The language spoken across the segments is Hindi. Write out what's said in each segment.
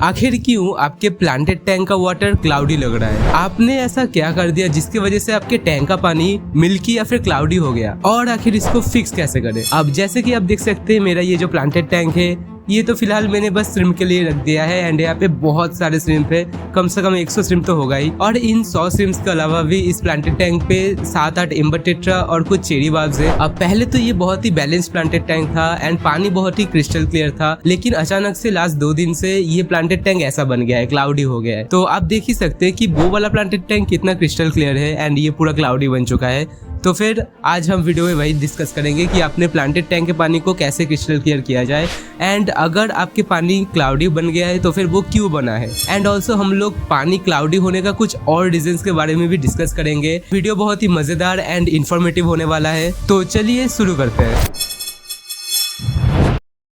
आखिर क्यों आपके प्लांटेड टैंक का वाटर क्लाउडी लग रहा है? आपने ऐसा क्या कर दिया जिसकी वजह से आपके टैंक का पानी मिल्की या फिर क्लाउडी हो गया? और आखिर इसको फिक्स कैसे करें? अब जैसे कि आप देख सकते हैं, मेरा ये जो प्लांटेड टैंक है ये तो फिलहाल मैंने बस श्रिम्प के लिए रख दिया है एंड यहाँ पे बहुत सारे श्रिम्प है, कम से कम 100 श्रिम्प तो होगा ही। और इन 100 श्रिम्प्स के अलावा भी इस प्लांटेड टैंक पे 7-8 एम्बर टेट्रा और कुछ चेरी बाब्स है। अब पहले तो ये बहुत ही बैलेंस प्लांटेड टैंक था एंड पानी बहुत ही क्रिस्टल क्लियर था, लेकिन अचानक से लास्ट 2 दिन से ये प्लांटेड टैंक ऐसा बन गया है, क्लाउडी हो गया है। तो आप देख ही सकते हैं कि वो वाला प्लांटेड टैंक कितना क्रिस्टल क्लियर है एंड ये पूरा क्लाउडी बन चुका है। तो फिर आज हम वीडियो में वही डिस्कस करेंगे कि आपने प्लांटेड टैंक के पानी को कैसे क्रिस्टल क्लियर किया जाए एंड अगर आपके पानी क्लाउडी बन गया है तो फिर वो क्यों बना है। एंड ऑल्सो हम लोग पानी क्लाउडी होने का कुछ और रीजंस के बारे में भी डिस्कस करेंगे। वीडियो बहुत ही मजेदार एंड इन्फॉर्मेटिव होने वाला है, तो चलिए शुरू करते हैं।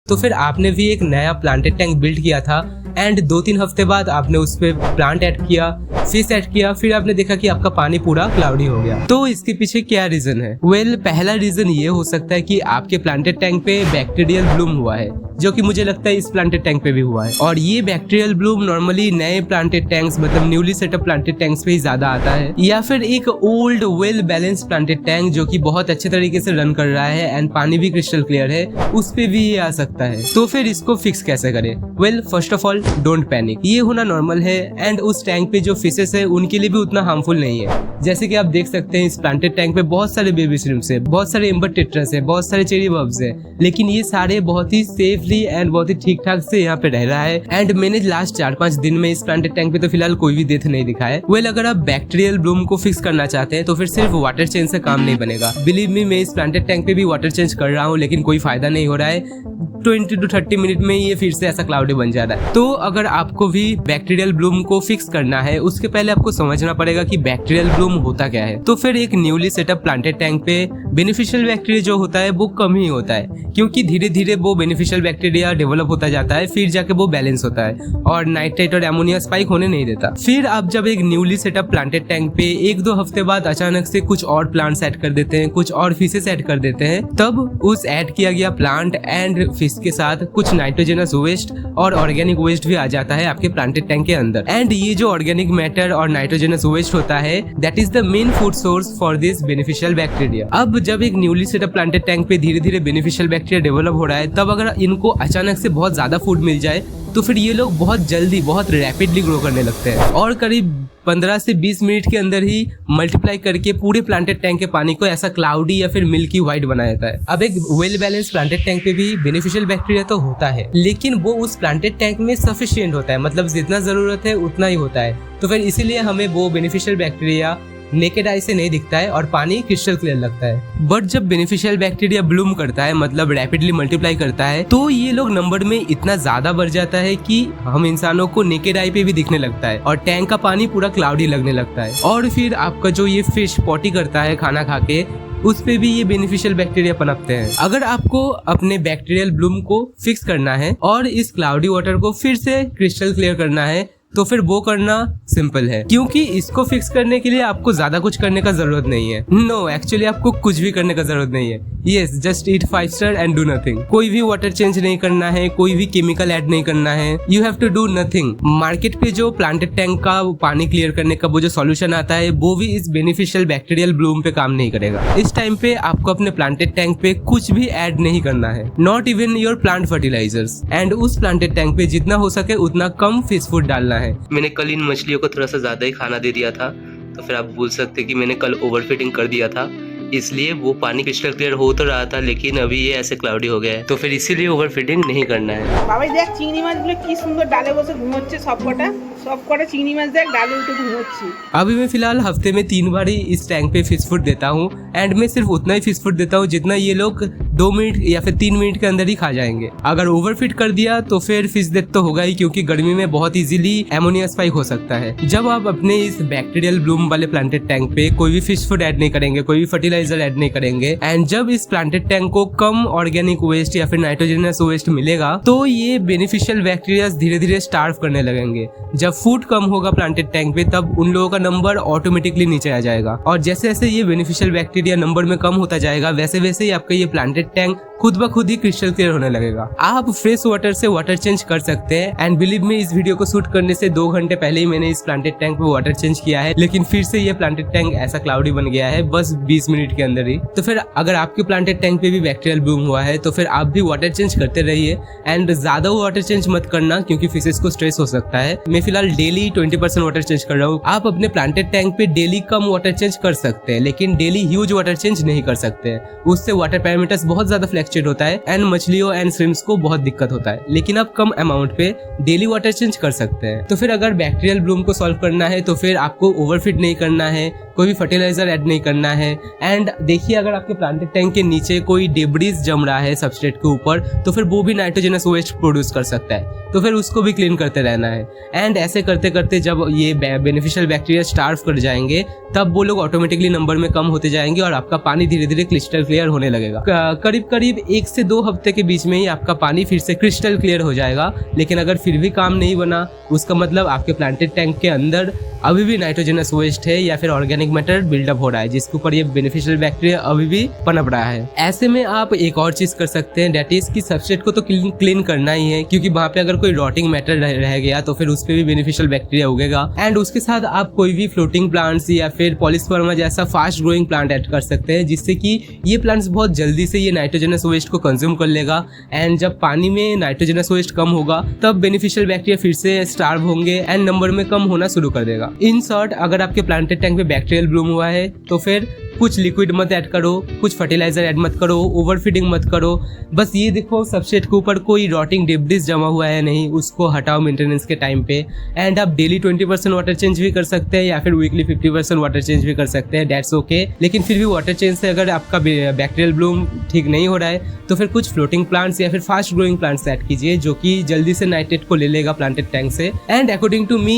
तो फिर आपने भी एक नया प्लांटेड टैंक बिल्ड किया था एंड 2-3 हफ्ते बाद आपने उस पे प्लांट ऐड किया, फिश ऐड किया, फिर आपने देखा कि आपका पानी पूरा क्लाउडी हो गया। तो इसके पीछे क्या रीजन है? पहला रीजन ये हो सकता है कि आपके प्लांटेड टैंक पे बैक्टीरियल ब्लूम हुआ है, जो कि मुझे लगता है इस प्लांटेड टैंक पे भी हुआ है। और ये बैक्टीरियल ब्लूम नॉर्मली नए प्लांटेड टैंक्स मतलब न्यूली सेटअप प्लांटेड टैंक्स पे ही ज्यादा आता है, या फिर एक old well balance planted tank जो कि बहुत अच्छे तरीके से रन कर रहा है एंड पानी भी क्रिस्टल क्लियर है, उस पे भी ये आ सकता है। तो फिर इसको फिक्स कैसे करें? First of all don't panic, ये होना नॉर्मल है एंड उस टैंक पे जो फिशेस है उनके लिए भी उतना हार्मफुल नहीं है। जैसे कि आप देख सकते हैं इस प्लांटेड टैंक पे बहुत सारे बेबी श्रिम्प्स है, बहुत सारे एम्बर टेट्रास है, बहुत सारे चेरी बब्स है, लेकिन ये सारे बहुत ही सेफली एंड बहुत ही ठीक ठाक से यहाँ पे रह रहा है। एंड मैंने लास्ट 4-5 दिन में इस प्लांटेड टैंक पे तो फिलहाल कोई भी डेथ नहीं दिखा है। अगर आप बैक्टीरियल ब्लूम को फिक्स करना चाहते हैं तो फिर सिर्फ वाटर चेंज से काम नहीं बनेगा। बिलीव मी, मैं इस प्लांटेड टैंक पे भी वाटर चेंज कर रहा हूँ लेकिन कोई फायदा नहीं हो रहा है। 20 to 30 मिनट में ये फिर से ऐसा क्लाउडी बन जा रहा है। तो अगर आपको भी बैक्टीरियल ब्लूम को फिक्स करना है उसके पहले आपको समझना पड़ेगा कि बैक्टीरियल ब्लूम होता क्या है। तो फिर एक न्यूली सेटअप प्लांटेड टैंक पे बेनिफिशियल बैक्टीरिया जो होता है वो कम ही होता है, क्योंकि धीरे धीरे वो बेनिफिशियल बैक्टीरिया डेवलप होता जाता है, फिर जाके वो बैलेंस होता है और नाइट्रेट और एमोनिया स्पाइक होने नहीं देता। फिर आप जब एक न्यूली सेटअप प्लांटेड टैंक पे 1-2 हफ्ते बाद अचानक से कुछ और प्लांट्स ऐड कर देते हैं, कुछ और फिशेस ऐड कर देते हैं, तब उस ऐड किया गया प्लांट एंड फिश के साथ कुछ नाइट्रोजनस वेस्ट और ऑर्गेनिक वेस्ट भी आ जाता है आपके प्लांटेड टैंक के अंदर। एंड ये जो ऑर्गेनिक मैटर और नाइट्रोजनस वेस्ट होता है that is the main food source for this beneficial bacteria. अब जब एक न्यूली सेटअप प्लांटेड टैंक पे धीरे धीरे बेनिफिशियल बैक्टीरिया डेवलप हो रहा है, तब अगर इनको अचानक से बहुत ज्यादा फूड मिल जाए तो फिर ये लोग बहुत जल्दी बहुत रैपिडली ग्रो करने लगते हैं और करीब 15 से 20 मिनट के अंदर ही मल्टीप्लाई करके पूरे प्लांटेड टैंक के पानी को ऐसा क्लाउडी या फिर मिल्की व्हाइट बना देता है। अब एक वेल बैलेंस प्लांटेड टैंक पे भी बेनिफिशियल बैक्टीरिया तो होता है, लेकिन वो उस प्लांटेड टैंक में सफिशिएंट होता है, मतलब जितना जरूरत है उतना ही होता है। तो फिर इसीलिए हमें वो बेनिफिशियल बैक्टीरिया नेकेड आई से नहीं दिखता है और पानी क्रिस्टल क्लियर लगता है। बट जब बेनिफिशियल बैक्टीरिया ब्लूम करता है, मतलब रैपिडली मल्टीप्लाई करता है, तो ये लोग नंबर में इतना ज्यादा बढ़ जाता है कि हम इंसानों को नेकेड आई पे भी दिखने लगता है और टैंक का पानी पूरा क्लाउडी लगने लगता है। और फिर आपका जो ये फिश पॉटी करता है खाना खा के, उस पे भी ये बेनिफिशियल बैक्टीरिया पनपते हैं। अगर आपको अपने बैक्टीरियल ब्लूम को फिक्स करना है और इस क्लाउडी वाटर को फिर से क्रिस्टल क्लियर करना है तो फिर वो करना सिंपल है, क्योंकि इसको फिक्स करने के लिए आपको ज्यादा कुछ करने का जरूरत नहीं है। नो, एक्चुअली आपको कुछ भी करने का जरूरत नहीं है। Yes, just eat 5 star and do nothing. कोई भी वाटर चेंज नहीं करना है, कोई भी केमिकल ऐड नहीं करना है। You have to do nothing. Market पे जो प्लांटेड टैंक का पानी क्लियर करने का वो जो सॉल्यूशन आता है वो भी इस बेनिफिशियल बैक्टीरियल ब्लूम पे काम नहीं करेगा। इस टाइम पे आपको अपने प्लांटेड टैंक पे कुछ भी ऐड नहीं करना है, not even your plant fertilizers. And उस प्लांटेड टैंक पे जितना हो सके उतना कम फिश फूड डालना है। मैंने कल इन मछलियों को थोड़ा सा ज्यादा ही खाना दे दिया था, तो फिर आप बोल सकते कि मैंने कल ओवरफीडिंग कर दिया था, इसलिए वो पानी क्रिस्टल क्लियर हो तो रहा था लेकिन अभी ये ऐसे क्लाउडी हो गया है, तो फिर इसीलिए ओवरफीडिंग नहीं करना है। বাবাই দেখ চিংড়ি মাছগুলো কি সুন্দর ডালে বসে ঘুমোচ্ছে, সবকটা চিংড়ি মাছ দেখ ডালে উঠে ঘুমোচ্ছে। अभी मैं फिलहाल हफ्ते में 3 बार ही इस टैंक पे फिश फूड देता हूँ एंड मैं सिर्फ उतना ही फिश फूड देता हूँ जितना ये लोग 2 मिनट या फिर 3 मिनट के अंदर ही खा जाएंगे। अगर ओवरफीड कर दिया तो फिर फिश डेथ तो होगा ही, क्योंकि गर्मी में बहुत इजीली एमोनिया स्पाइक हो सकता है। जब आप अपने इस बैक्टीरियल ब्लूम वाले प्लांटेड टैंक पे कोई भी फिश फूड ऐड नहीं करेंगे, कोई भी फर्टिलाइजर ऐड नहीं करेंगे एंड जब इस प्लांटेड टैंक को कम ऑर्गेनिक वेस्ट या फिर नाइट्रोजनस वेस्ट मिलेगा, तो ये बेनिफिशियल बैक्टीरिया धीरे धीरे स्टार्व करने लगेंगे। जब फूड कम होगा प्लांटेड टैंक पे तब उन लोगों का नंबर ऑटोमेटिकली नीचे आ जाएगा। और जैसे जैसे ये बेनिफिशियल बैक्टीरिया नंबर में कम होता जाएगा वैसे वैसे ही आपका ये प्लांटेड टैंक खुद ब खुद ही क्रिस्टल क्लियर होने लगेगा। आप फ्रेश वाटर से वाटर चेंज कर सकते हैं एंड बिलीव मी, इस वीडियो को शूट करने से 2 घंटे पहले ही मैंने इस प्लांटेड टैंक पे वाटर चेंज किया है, लेकिन फिर से ये प्लांटेड टैंक ऐसा क्लाउडी बन गया है बस 20 मिनट के अंदर ही। तो फिर अगर आपके प्लांटेड टैंक पे भी बैक्टीरियल ब्लूम हुआ है तो फिर आप भी वाटर चेंज करते रहिए एंड ज्यादा वाटर चेंज मत करना क्योंकि फिशेस को स्ट्रेस हो सकता है। मैं फिलहाल डेली 20% वाटर चेंज कर रहा हूँ। आप अपने प्लांटेड टैंक पे डेली कम वाटर चेंज कर सकते हैं लेकिन डेली ह्यूज वाटर चेंज नहीं कर सकते, उससे वाटर पैरामीटर्स बहुत ज्यादा फ्लक्चुएट होता है एंड मछलियों एंड श्रिम्प्स को बहुत दिक्कत होता है। लेकिन आप कम अमाउंट पे डेली वाटर चेंज कर सकते हैं। तो फिर अगर बैक्टीरियल ब्लूम को सॉल्व करना है तो फिर आपको ओवरफीड नहीं करना है, कोई भी फर्टिलाइजर ऐड नहीं करना है। एंड देखिए, अगर आपके प्लांटेड टैंक के नीचे कोई डेब्रिस जम रहा है सबस्ट्रेट के ऊपर तो फिर वो भी नाइट्रोजनस वेस्ट प्रोड्यूस कर सकता है, तो फिर उसको भी क्लीन करते रहना है। एंड ऐसे करते करते जब ये बेनिफिशियल बैक्टीरिया स्टार्व कर जाएंगे तब वो लोग ऑटोमेटिकली नंबर में कम होते जाएंगे और आपका पानी धीरे धीरे क्रिस्टल क्लियर होने लगेगा। करीब करीब 1 से 2 हफ्ते के बीच में ही आपका पानी फिर से क्रिस्टल क्लियर हो जाएगा। लेकिन अगर फिर भी काम नहीं बना, उसका मतलब आपके प्लांटेड टैंक के अंदर अभी भी नाइट्रोजनस वेस्ट है या फिर ऑर्गेनिक मैटर बिल्डअप हो रहा है जिसके ऊपर ये बेनिफिशियल बैक्टीरिया अभी भी पनप रहा है। ऐसे में आप एक और चीज कर सकते हैं, दैट इज कि सबस्ट्रेट को तो क्लीन करना ही है क्योंकि वहाँ पे अगर कोई रॉटिंग मैटर रह गया तो फिर उस पे भी बेनिफिशियल बैक्टीरिया उगेगा। एंड उसके साथ आप कोई भी फ्लोटिंग प्लांट्स या फिर पॉलिस्पर्मा जैसा फास्ट ग्रोइंग प्लांट ऐड कर सकते हैं जिससे कि ये प्लांट्स बहुत जल्दी से ये नाइट्रोजनस वेस्ट को कंज्यूम कर लेगा। एंड जब पानी में नाइट्रोजनस वेस्ट कम होगा तब बेनिफिशियल बैक्टीरिया फिर से स्टार्व होंगे एंड नंबर में कम होना शुरू कर देगा। इन शॉर्ट, अगर आपके प्लांटेड टैंक पे बैक्टीरियल ब्लूम हुआ है तो फिर कुछ लिक्विड मत ऐड करो, कुछ फर्टिलाइजर ऐड मत करो, ओवरफीडिंग मत करो। बस ये देखो सबस्ट्रेट के ऊपर कोई रॉटिंग डेब्रिस जमा हुआ है नहीं, उसको हटाओ मेंटेनेंस के टाइम पे। एंड आप डेली 20% वाटर चेंज भी कर सकते हैं या फिर वीकली 50% वाटर चेंज भी कर सकते हैं, दैट्स ओके। लेकिन फिर भी वाटर चेंज से अगर आपका बैक्टीरियल ब्लूम ठीक नहीं हो रहा है तो फिर कुछ फ्लोटिंग प्लांट्स या फिर फास्ट ग्रोइंग प्लांट्स ऐड कीजिए जो कि जल्दी से नाइट्रेट को ले लेगा प्लांटेड टैंक से। एंड अकॉर्डिंग टू मी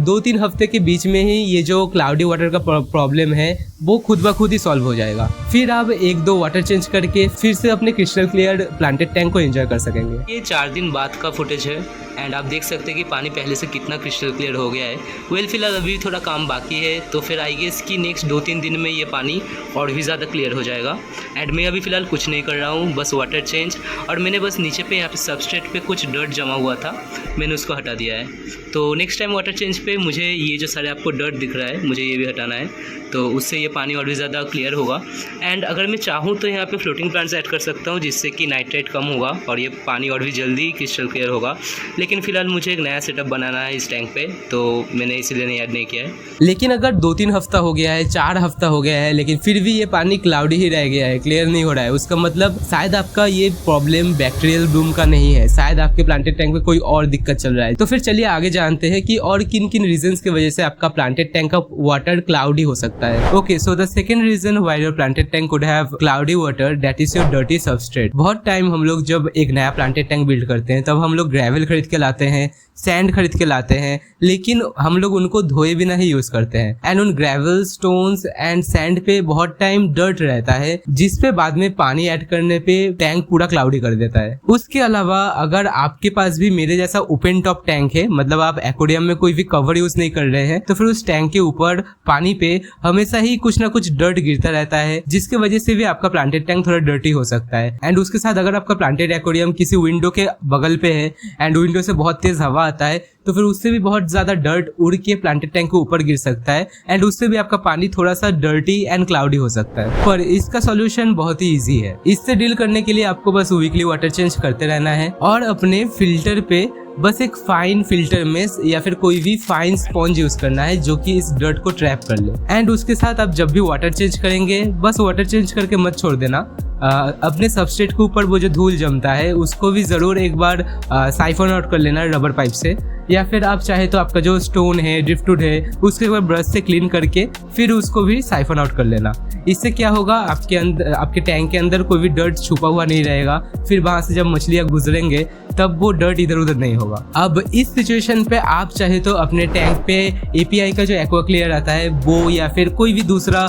2-3 हफ्ते के बीच में ही ये जो क्लाउडी वाटर का प्रॉब्लम है वो खुद ब खुद ही सॉल्व हो जाएगा। फिर आप 1-2 वाटर चेंज करके फिर से अपने क्रिस्टल क्लियर प्लांटेड टैंक को एंजॉय कर सकेंगे। ये 4 दिन बाद का फुटेज है एंड आप देख सकते हैं कि पानी पहले से कितना क्रिस्टल क्लियर हो गया है। वेल, फिलहाल अभी थोड़ा काम बाकी है तो फिर आई गेस कि नेक्स्ट 2-3 दिन में ये पानी और भी ज़्यादा क्लियर हो जाएगा। एंड मैं अभी फ़िलहाल कुछ नहीं कर रहा हूँ, बस वाटर चेंज, और मैंने बस नीचे पे यहाँ पे सबस्ट्रेट पे कुछ डर्ट जमा हुआ था, मैंने उसको हटा दिया है। तो नेक्स्ट टाइम वाटर चेंज पे मुझे ये जो सारे आपको डर्ट दिख रहा है मुझे ये भी हटाना है, तो उससे ये पानी और भी ज़्यादा क्लियर होगा। एंड अगर मैं चाहूँ तो यहाँ पे फ्लोटिंग प्लांट्स ऐड कर सकता हूँ जिससे कि नाइट्रेट कम होगा और ये पानी और भी जल्दी क्रिस्टल क्लियर होगा। लेकिन फिलहाल मुझे एक नया सेटअप बनाना है इस टैंक पे, तो मैंने इसीलिए नहीं ऐड नहीं किया है। लेकिन अगर 2-3 हफ्ता हो गया है, 4 हफ्ता हो गया है लेकिन फिर भी ये पानी क्लाउडी ही रह गया है, क्लियर नहीं हो रहा है, उसका मतलब शायद आपका ये प्रॉब्लम बैक्टीरियल ब्लूम का नहीं है, शायद आपके प्लांटेड टैंक में कोई और दिक्कत चल रहा है। तो फिर चलिए आगे जानते हैं कि और किन किन रीजंस की वजह से आपका प्लांटेड टैंक का वाटर क्लाउडी हो सकता है। Okay, so the second reason why your planted tank could have cloudy water, that is your dirty substrate. बहुत टाइम हम लोग जब एक नया प्लांटेड टैंक बिल्ड करते हैं तब हम लोग ग्रेवल खरीद के लाते हैं, सैंड खरीद के लाते हैं, लेकिन हम लोग उनको धोए बिना ही यूज करते हैं। एंड उन ग्रेवल, स्टोन्स एंड सैंड पे बहुत टाइम डर्ट रहता है जिसपे बाद में पानी ऐड करने पे टैंक पूरा क्लाउडी कर देता है। उसके अलावा अगर आपके पास भी मेरे जैसा ओपन टॉप टैंक है, मतलब आप एक्वेरियम में कोई भी कवर यूज नहीं कर रहे हैं, तो फिर उस टैंक के ऊपर पानी पे हमेशा ही कुछ ना कुछ डर्ट गिरता रहता है जिसकी वजह से भी आपका प्लांटेड टैंक थोड़ा डर्टी हो सकता है। एंड उसके साथ अगर आपका प्लांटेड एक्वेरियम किसी विंडो के बगल पे है एंड विंडो से बहुत तेज हवा आता है तो फिर उससे भी बहुत ज्यादा डर्ट उड़ के प्लांटेड टैंक के ऊपर गिर सकता है एंड उससे भी आपका पानी थोड़ा सा डर्टी एंड क्लाउडी हो सकता है। पर इसका सॉल्यूशन बहुत ही इजी है। इससे डील करने के लिए आपको बस वीकली वाटर चेंज करते रहना है और अपने फिल्टर पे बस एक फाइन फिल्टर मेस या फिर कोई भी फाइन स्पॉन्ज यूज करना है जो कि इस डर्ट को ट्रैप कर ले। एंड उसके साथ आप जब भी वाटर चेंज करेंगे बस वाटर चेंज करके मत छोड़ देना, अपने सबस्ट्रेट के ऊपर वो जो धूल जमता है उसको भी जरूर एक बार साइफन आउट कर लेना रबर पाइप से, या फिर आप चाहे तो आपका जो स्टोन है, ड्रिफ्टवुड है, उसके ऊपर ब्रश से क्लीन करके फिर उसको भी साइफन आउट कर लेना। इससे क्या होगा, आपके टैंक के अंदर कोई भी डर्ट छुपा हुआ नहीं रहेगा। फिर वहाँ से जब मछलियाँ गुजरेंगे तब वो डर्ट इधर उधर नहीं होगा। अब इस सिचुएशन पे आप चाहे तो अपने टैंक पे एपीआई का जो एक्वा क्लियर आता है वो, या फिर कोई भी दूसरा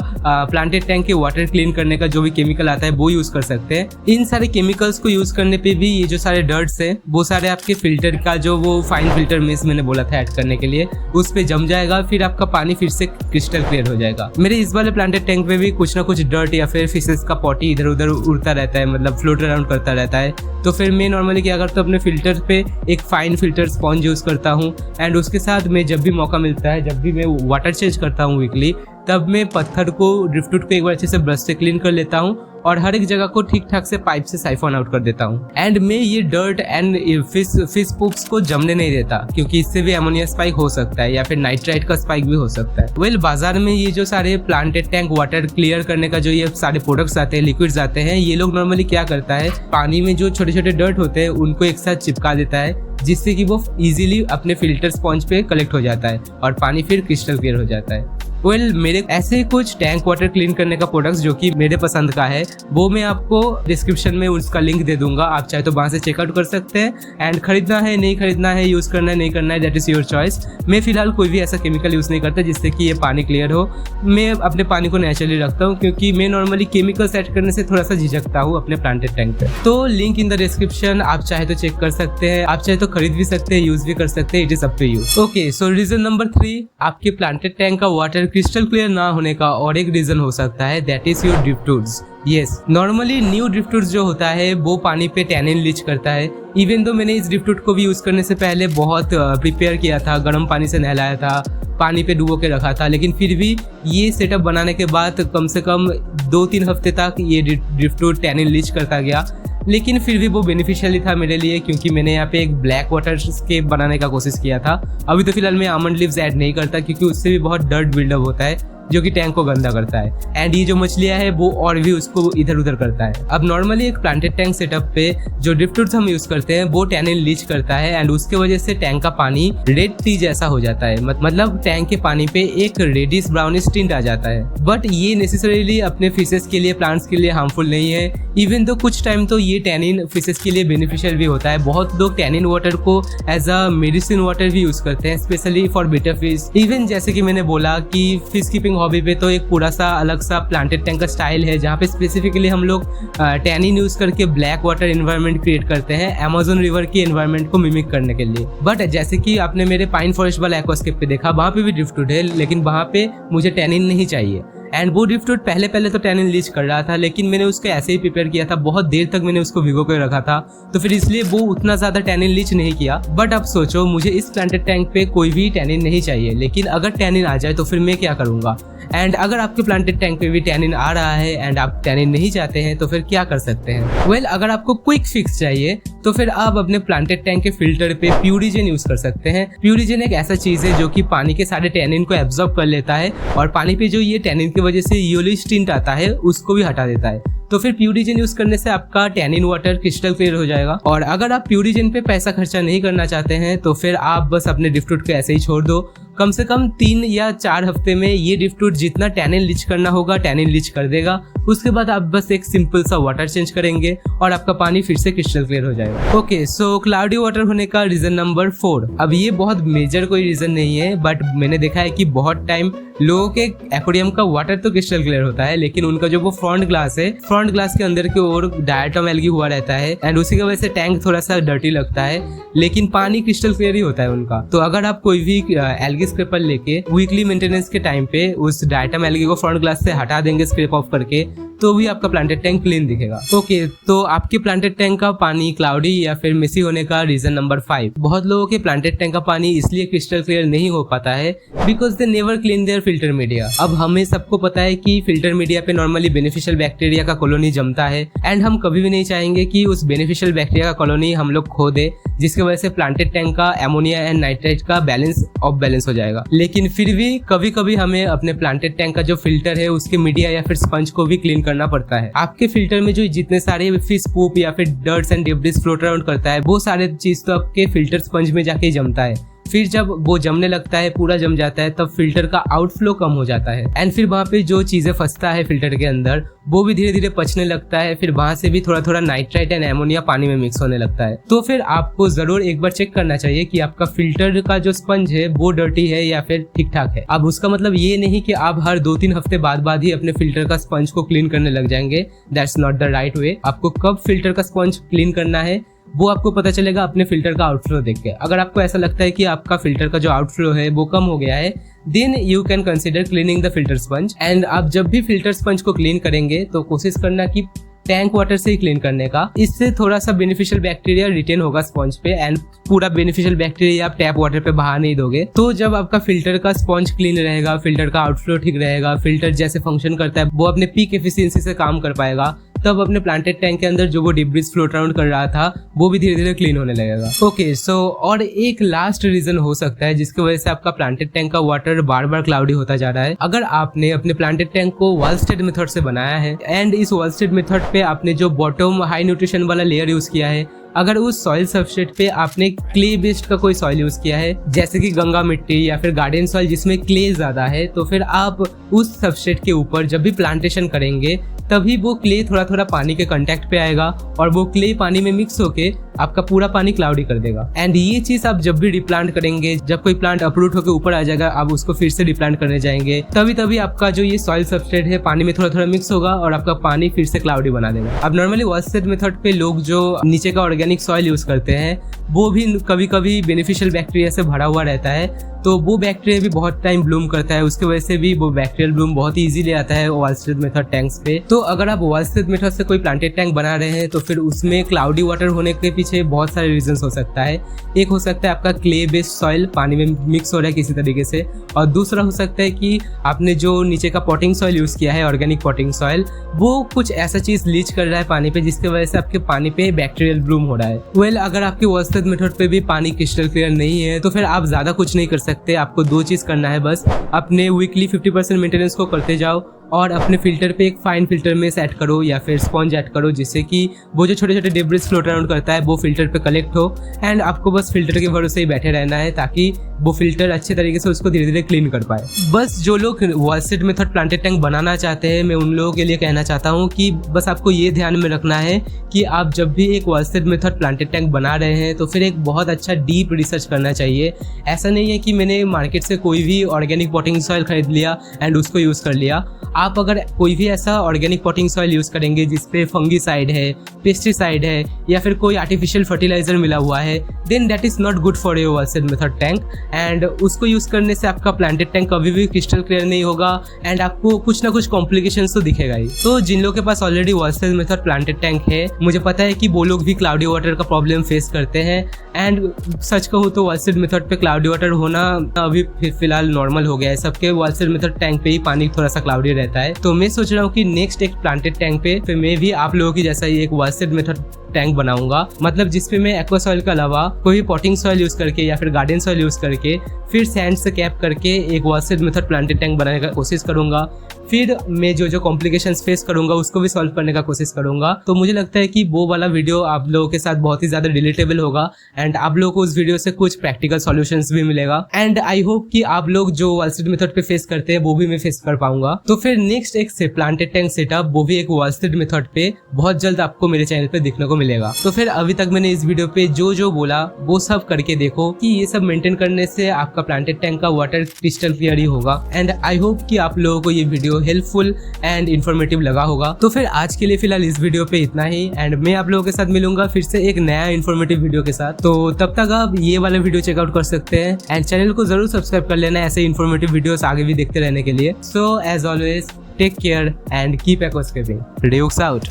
प्लांटेड टैंक के वाटर क्लीन करने का जो भी केमिकल आता है वो यूज कर सकते हैं। इन सारे केमिकल्स को यूज करने पे भी ये जो सारे डर्ट्स है वो सारे आपके फिल्टर का जो वो फाइन फिल्टर मिस मैंने बोला था ऐड करने के लिए, उस पे जम जाएगा, फिर आपका पानी फिर से क्रिस्टल क्लियर हो जाएगा। मेरे इस वाले प्लांटेड टैंक पे भी कुछ ना कुछ डर्ट या फिर फिशेस का पॉटी इधर उधर उड़ता रहता है, मतलब फ्लोट अराउंड करता रहता है। तो फिर मैं नॉर्मली क्या करता हूँ, अपने फिल्टर पे एक फाइन फिल्टर स्पॉन्ज यूज करता हूँ, एंड उसके साथ मैं जब भी मौका मिलता है, जब भी मैं वाटर चेंज करता हूँ वीकली, तब मैं पत्थर को, ड्रिफ्टवुड को एक बार अच्छे से ब्रश से क्लीन कर लेता हूँ और हर एक जगह को ठीक ठाक से पाइप से साइफन आउट कर देता हूँ। एंड मैं ये डर्ट एंड फिश पुप्स को जमने नहीं देता, क्योंकि इससे भी अमोनिया स्पाइक हो सकता है या फिर नाइट्राइट का स्पाइक भी हो सकता है। वेल, बाजार में ये जो सारे प्लांटेड टैंक वाटर क्लियर करने का जो ये सारे प्रोडक्ट्स आते हैं, लिक्विड्स आते हैं, ये लोग नॉर्मली क्या करता है, पानी में जो छोटे छोटे डर्ट होते हैं उनको एक साथ चिपका देता है, जिससे कि वो इजीली अपने फिल्टर स्पॉन्ज पे कलेक्ट हो जाता है और पानी फिर क्रिस्टल क्लियर हो जाता है। वेल, मेरे ऐसे कुछ टैंक वाटर क्लीन करने का प्रोडक्ट्स जो कि मेरे पसंद का है, वो मैं आपको डिस्क्रिप्शन में उसका लिंक दे दूंगा। आप चाहे तो वहां से चेकआउट कर सकते हैं। एंड खरीदना है, नहीं खरीदना है, यूज करना है, नहीं करना है, दैट इज योर चॉइस। मैं फिलहाल कोई भी ऐसा केमिकल यूज नहीं करता जिससे कि ये पानी क्लियर हो। मैं अपने पानी को नेचुरली रखता हूँ, क्योंकि मैं नॉर्मली केमिकल सेट करने से थोड़ा सा झिझकता हूँ अपने प्लांटेड टैंक पे। तो लिंक इन द डिस्क्रिप्शन, आप चाहे तो चेक कर सकते हैं, आप चाहे तो खरीद भी सकते हैं, यूज भी कर सकते हैं, it is up to you. Okay, so reason number 3, आपके प्लांटेड टैंक का वाटर क्रिस्टल क्लियर ना होने का और एक रीजन हो सकता है, that is your driftwoods. Yes, normally new driftwoods जो होता है वो पानी पे टैनिन लीच करता है। इवन तो मैंने इस ड्रिफ्टवुड को भी यूज करने से पहले बहुत प्रिपेयर किया था, गर्म पानी से नहलाया था, पानी पे डुबो के रखा था, लेकिन फिर भी ये सेटअप बनाने के बाद कम से कम 2-3 हफ्ते तक ये ड्रिफ्टवुड टैनिन लीच करता गया। लेकिन फिर भी वो बेनिफिशियल था मेरे लिए, क्योंकि मैंने यहाँ पे एक ब्लैक वाटर स्केप बनाने का कोशिश किया था। अभी तो फिलहाल मैं आमंड लीव्स ऐड नहीं करता, क्योंकि उससे भी बहुत डर्ट बिल्डअप होता है जो कि टैंक को गंदा करता है, एंड ये जो मछलियां है वो और भी उसको इधर उधर करता है। अब नॉर्मली एक प्लांटेड टैंक सेटअप पे जो ड्रिफ्टवुड्स हम यूज करते हैं वो टैनिन लीच करता है, एंड उसके वजह से टैंक का पानी रेड टी जैसा हो जाता है, मतलब टैंक के पानी पे एक रेडिश ब्राउनिश टिंट आ जाता है। बट ये नेसेसरीली अपने फिशेस के लिए, प्लांट्स के लिए हार्मफुल नहीं है। इवन तो कुछ टाइम तो ये टैनिन फिशेस के लिए बेनिफिशियल भी होता है। बहुत लोग टैनिन वाटर को एज अ मेडिसिन वाटर भी यूज करते हैं, specially for bitter fish. Even जैसे कि मैंने बोला कि फिश कीपिंग हॉबी पे तो एक पूरा सा अलग सा प्लांटेड टैंक का स्टाइल है, जहाँ पे स्पेसिफिकली हम लोग टैनिन यूज करके ब्लैक वाटर एनवायरनमेंट क्रिएट करते हैं, अमेज़न रिवर की एनवायरनमेंट को मिमिक करने के लिए। बट जैसे कि आपने मेरे पाइन फॉरेस्ट वाला एक्वास्केप पे देखा, वहाँ पे भी ड्रिफ्टवुड है, लेकिन वहाँ पे मुझे टैनिन नहीं चाहिए। एंड वो ड्रिफ्टवुड पहले तो टैनिन लीच कर रहा था, लेकिन मैंने उसको ऐसे ही प्रिपेयर किया था, बहुत देर तक मैंने उसको भिगो कर रखा था, तो फिर इसलिए वो उतना ज्यादा टैनिन लीच नहीं किया। बट अब सोचो, मुझे इस प्लांटेड टैंक पे कोई भी टैनिन नहीं चाहिए, लेकिन अगर टैनिन आ जाए तो फिर मैं क्या करूंगा। एंड अगर आपके प्लांटेड टैंक पे भी टैनिन आ रहा है एंड आप टैनिन नहीं चाहते हैं तो फिर क्या कर सकते हैं। वेल, अगर आपको क्विक फिक्स चाहिए तो फिर आप अपने प्लांटेड टैंक के फिल्टर पे प्यूरिजन यूज कर सकते हैं। प्यूरिजन एक ऐसा चीज है जो कि पानी के सारे टैनिन को एब्जॉर्ब कर लेता है और पानी पे जो ये टैनिन की वजह से येलोइश टिंट आता है उसको भी हटा देता है। तो फिर प्यूरिजन यूज करने से आपका टैनिन वाटर क्रिस्टल क्लियर हो जाएगा। और अगर आप प्यूरिजन पे पैसा खर्चा नहीं करना चाहते हैं तो फिर आप बस अपने ड्रिफ्टवुड को ऐसे ही छोड़ दो। कम से कम 3 या 4 हफ्ते में ये ड्रिफ्टवुड जितना टैनिन लीच करना होगा टैनिन लीच कर देगा। उसके बाद आप बस एक सिंपल सा वाटर चेंज करेंगे और आपका पानी फिर से क्रिस्टल क्लियर हो जाएगा। ओके, सो क्लाउडी वाटर होने का रीजन नंबर 4। अब ये बहुत मेजर कोई रीजन नहीं है, बट मैंने देखा है कि बहुत टाइम लोगों के एक्वेरियम का वाटर तो क्रिस्टल क्लियर होता है, लेकिन उनका जो वो फ्रंट ग्लास है, फ्रंट ग्लास के अंदर की ओर डायटम एल्गी हुआ रहता है, एंड उसी की वजह से टैंक थोड़ा सा डर्टी लगता है, लेकिन पानी क्रिस्टल क्लियर ही होता है उनका। तो अगर आप कोई भी एल्गी स्क्रैपर लेके वीकली मेंटेनेंस के टाइम पे उस डायटम एल्गी को फ्रंट ग्लास से हटा देंगे स्क्रैप ऑफ करके, तो भी आपका प्लांटेड टैंक क्लीन दिखेगा। ओके, तो आपके प्लांटेड टैंक का पानी क्लाउडी या फिर मेसी होने का रीजन नंबर 5। बहुत लोगों के प्लांटेड टैंक का पानी इसलिए क्रिस्टल क्लियर नहीं हो पाता है because they never clean there filter media. अब हमें सबको पता है कि फिल्टर मीडिया पे नॉर्मली बेनिफिशियल बैक्टीरिया का कॉलोनी जमता है, एंड हम कभी भी नहीं चाहेंगे कि उस बेनिफिशियल बैक्टीरिया का कॉलोनी हम लोग खो दे, जिसकी वजह से प्लांटेड टैंक का अमोनिया एंड नाइट्रेट का बैलेंस ऑफ बैलेंस हो जाएगा। लेकिन फिर भी कभी कभी हमें अपने प्लांटेड टैंक का जो फिल्टर है उसके मीडिया या फिर स्पंज को भी क्लीन करना पड़ता है। आपके फिल्टर में जो जितने सारे फिश पूप या फिर dirts and debris float around करता है, वो सारे चीज तो आपके फिल्टर स्पंज में जाके जमता है। फिर जब वो जमने लगता है, पूरा जम जाता है, तब फिल्टर का आउटफ्लो कम हो जाता है एंड फिर वहाँ पे जो चीजें फंसता है फिल्टर के अंदर वो भी धीरे धीरे पचने लगता है। फिर वहां से भी थोड़ा थोड़ा नाइट्राइट एंड एमोनिया पानी में मिक्स होने लगता है। तो फिर आपको जरूर एक बार चेक करना चाहिए कि आपका फिल्टर का जो स्पंज है वो डर्टी है या फिर ठीक ठाक है। अब उसका मतलब ये नहीं कि आप हर 2-3 हफ्ते बाद ही अपने फिल्टर का स्पंज को क्लीन करने लग जाएंगे। That's not the right way. आपको कब फिल्टर का स्पंज क्लीन करना है वो आपको पता चलेगा अपने फिल्टर का आउटफ्लो देख के। अगर आपको ऐसा लगता है कि आपका फिल्टर का जो आउटफ्लो है वो कम हो गया है, then you can consider cleaning the filter sponge. And आप जब भी फिल्टर स्पंज को क्लीन करेंगे तो कोशिश करना कि टैंक वाटर से ही क्लीन करने का। इससे थोड़ा सा बेनिफिशियल बैक्टीरिया रिटेन होगा स्पंज पे एंड पूरा बेनिफिशियल बैक्टीरिया आप टैप वाटर पे बहा नहीं दोगे। तो जब आपका फिल्टर का स्पंज क्लीन रहेगा, फिल्टर का आउटफ्लो ठीक रहेगा, फिल्टर जैसे फंक्शन करता है वो अपने पीक एफिशिएंसी से काम कर पाएगा, तब अपने प्लांटेड टैंक के अंदर जो वो डिब्रीज फ्लोट अराउंड कर रहा था वो भी धीरे धीरे क्लीन होने लगेगा। ओके, सो और एक लास्ट रीजन हो सकता है जिसकी वजह से आपका प्लांटेड टैंक का वाटर बार बार क्लाउडी होता जा रहा है। अगर आपने अपने प्लांटेड टैंक को वालस्टेड मेथड से बनाया है एंड इस वालस्टेड मेथड पे आपने जो बॉटम हाई न्यूट्रिशन वाला लेयर यूज किया है, अगर उस सॉइल सबस्ट्रेट पे आपने क्ले बेस्ड का कोई सॉइल यूज किया है जैसे कि गंगा मिट्टी या फिर गार्डन सॉइल जिसमें क्ले ज्यादा है, तो फिर आप उस सबस्ट्रेट के ऊपर जब भी प्लांटेशन करेंगे तभी वो क्ले थोड़ा थोड़ा पानी के कांटेक्ट पे आएगा और वो क्ले पानी में मिक्स होके आपका पूरा पानी क्लाउडी कर देगा। एंड ये चीज आप जब भी रिप्लांट करेंगे, जब कोई प्लांट अपरूट होकर ऊपर आ जाएगा, आप उसको फिर से रिप्लांट करने जाएंगे, तभी आपका जो ये सॉइल सबस्ट्रेट है पानी में थोड़ा थोड़ा मिक्स होगा और आपका पानी फिर से क्लाउडी बना देगा। अब नॉर्मली वालस्टेड मेथड पे लोग जो नीचे का ऑर्गेनिक सॉइल यूज करते हैं वो भी कभी कभी बेनिफिशियल बैक्टीरिया से भरा हुआ रहता है, तो वो बैक्टीरिया भी बहुत टाइम ब्लूम करता है, उसके वजह से भी वो बैक्टीरियल ब्लूम बहुत इजीली आता है वालस्टेड मेथड टैंक्स पे। तो अगर आप वालस्टेड मेथड से कोई प्लांटेड टैंक बना रहे हैं तो फिर उसमें क्लाउडी वाटर होने के पीछे बहुत सारे रीजंस हो सकता है। एक हो सकता है आपका क्ले बेस्ड सॉइल पानी में मिक्स हो रहा है किसी तरीके से, और दूसरा हो सकता है कि आपने जो नीचे का पॉटिंग सॉइल यूज किया है, ऑर्गेनिक पॉटिंग सॉइल, वो कुछ ऐसा चीज लीच कर रहा है पानी पे जिसकी वजह से आपके पानी पे बैक्टीरियल ब्लूम हो रहा है। वेल, अगर आपके वालस्टेड मेथड पे भी पानी क्रिस्टल क्लियर नहीं है तो फिर आप ज्यादा कुछ नहीं कर सकते। आपको दो चीज करना है बस, अपने वीकली 50% मेंटेनेंस को करते जाओ और अपने फिल्टर पे एक फाइन फिल्टर में सेट करो या फिर स्पॉन्ज ऐड करो जिससे कि वो जो छोटे छोटे डिब्रीज फ्लोट अराउंड करता है वो फिल्टर पे कलेक्ट हो एंड आपको बस फिल्टर के भरोसे ही बैठे रहना है ताकि वो फिल्टर अच्छे तरीके से उसको धीरे धीरे क्लीन कर पाए। बस जो लोग वालस्टेड मेथड प्लांटेड टैंक बनाना चाहते हैं, मैं उन लोगों के लिए कहना चाहता हूँ कि बस आपको ये ध्यान में रखना है कि आप जब भी एक वालस्टेड मेथड प्लांटेड टैंक बना रहे हैं तो फिर एक बहुत अच्छा डीप रिसर्च करना चाहिए। ऐसा नहीं है कि मैंने मार्केट से कोई भी ऑर्गेनिक पॉटिंग सॉइल खरीद लिया एंड उसको यूज कर लिया। आप अगर कोई भी ऐसा ऑर्गेनिक पॉटिंग सॉइल यूज करेंगे जिसपे फंगीसाइड है, पेस्टिसाइड है या फिर कोई आर्टिफिशियल फर्टिलाइजर मिला हुआ है, then that is not good for your Walstad method tank and उसको यूज करने से आपका प्लांटेड टैंक कभी भी क्रिस्टल क्लियर नहीं होगा एंड आपको कुछ ना कुछ कॉम्प्लिकेशंस तो दिखेगा ही। तो जिन लोगों के पास ऑलरेडी वालस्टेड मेथड प्लांटेड टैंक है, मुझे पता है कि वो लोग भी क्लाउडी वाटर का प्रॉब्लम फेस करते हैं एंड सच कहूँ तो वालस्टेड मेथड पे क्लाउडी वाटर होना अभी फिलहाल नॉर्मल हो गया है। सबके वालस्टेड मेथड टैंक पे ही पानी थोड़ा सा क्लाउडी रहता है। तो मैं सोच रहा हूँ कि नेक्स्ट एक प्लांटेड टैंक पे फिर मैं भी आप लोगों की जैसा ही एक वालस्टेड मेथड टैंक बनाऊंगा, मतलब जिसपे मैं एक्वा सॉइल के अलावा कोई पॉटिंग सॉइल यूज करके या फिर गार्डन सॉइल यूज करके फिर सैंड से कैप करके एक वालस्टेड मेथड प्लांटेड टैंक बनाने का कोशिश करूंगा। फिर मैं जो कॉम्प्लिकेशंस फेस करूंगा उसको भी सॉल्व करने का कोशिश करूंगा। तो मुझे लगता है कि वो वाला वीडियो आप लोगों के साथ बहुत ही ज्यादा रिलेटेबल होगा एंड आप लोगों को उस वीडियो से कुछ प्रैक्टिकल सॉल्यूशंस भी मिलेगा एंड आई होप कि आप लोग जो वालस्टेड मेथड पे फेस करते हैं वो भी मैं फेस कर पाऊंगा। तो फिर नेक्स्ट एक से प्लांटेड टैंक सेटअप, वो भी एक वालस्टेड मेथड पे, बहुत जल्द आपको मेरे चैनल पे देखने को मिलेगा। तो फिर अभी तक मैंने इस वीडियो पे जो बोला वो सब करके देखो कि ये सब मेंटेन करने से आपका प्लांटेड टैंक का वाटर क्रिस्टल क्लियर ही होगा एंड आई होप कि आप लोगों को ये वीडियो हेल्पफुल एंड इन्फॉर्मेटिव लगा होगा। तो फिर आज के लिए फिलहाल इस वीडियो पे इतना ही एंड मैं आप लोगों के साथ मिलूंगा फिर से एक नया इन्फॉर्मेटिव वीडियो के साथ। तो तब तक आप ये वाला वीडियो चेकआउट कर सकते हैं एंड चैनल को जरूर सब्सक्राइब कर लेना ऐसे इन्फॉर्मेटिव वीडियोस आगे भी देखते रहने के लिए। So as always take care and keep aquascaping. रियूक्स आउट।